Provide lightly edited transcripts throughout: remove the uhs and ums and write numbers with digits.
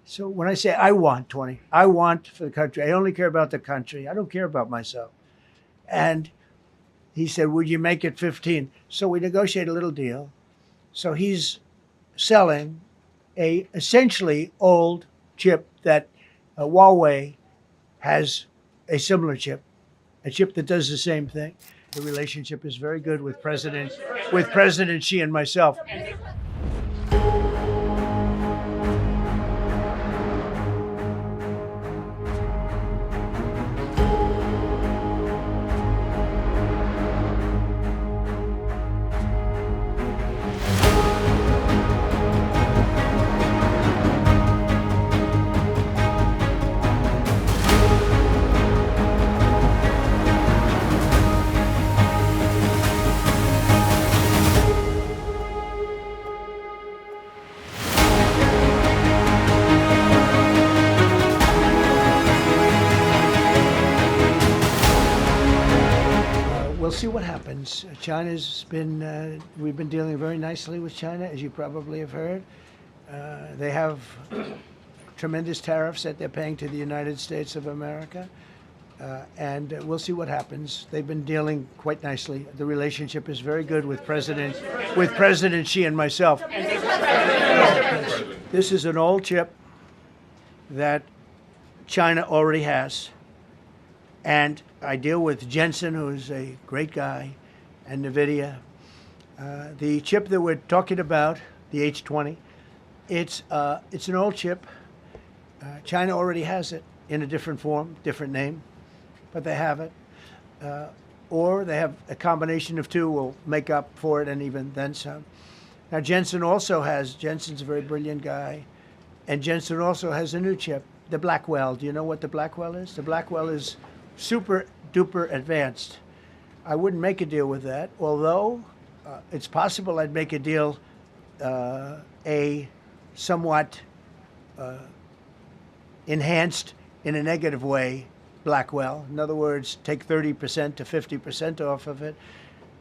So when I say I want 20, I want for the country. I only care about the country. I don't care about myself. And he said, would you make it 15? So we negotiate a little deal. So he's selling a essentially old chip that Huawei has a similar chip, a chip that does the same thing. The relationship is very good with President Xi and myself. We'll see what happens. We've been dealing very nicely with China, as you probably have heard. They have tremendous tariffs that they're paying to the United States of America. And we'll see what happens. They've been dealing quite nicely. The relationship is very good with President Xi and myself. This is an old chip that China already has. And I deal with Jensen, who's a great guy, and Nvidia. The chip that we're talking about, the H20, it's an old chip. China already has it in a different form, different name, but they have it. Or they have a combination of two will make up for it and even then some. Now Jensen's a very brilliant guy, and Jensen also has a new chip, the Blackwell. Do you know what the Blackwell is? The Blackwell is super duper advanced. I wouldn't make a deal with that, although it's possible I'd make a deal, a somewhat enhanced in a negative way Blackwell. In other words, take 30% to 50% off of it.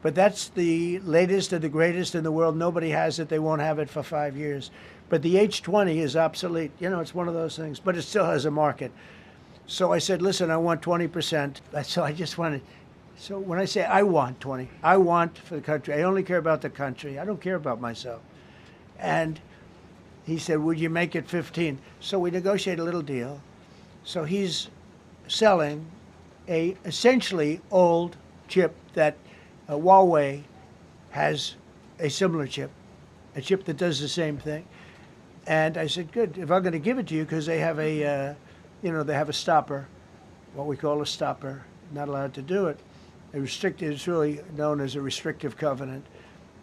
But that's the latest and the greatest in the world. Nobody has it. They won't have it for 5 years. But the H20 is obsolete. You know, it's one of those things, but it still has a market. So I said, listen, I want 20%. So when I say I want 20, I want for the country. I only care about the country. I don't care about myself. And he said, would you make it 15? So we negotiate a little deal. So he's selling a essentially old chip that Huawei has a similar chip, a chip that does the same thing. And I said, good, if I'm going to give it to you, because they have they have a stopper, what we call a stopper, not allowed to do it. It's really known as a restrictive covenant.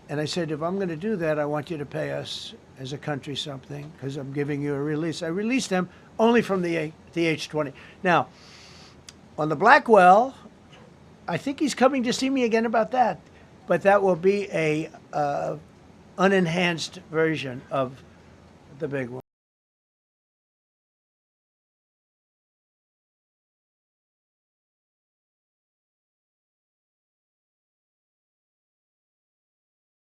And I said, if I'm going to do that, I want you to pay us as a country something, because I'm giving you a release. I released them only from the H20. Now, on the Blackwell, I think he's coming to see me again about that. But that will be a unenhanced version of the big one.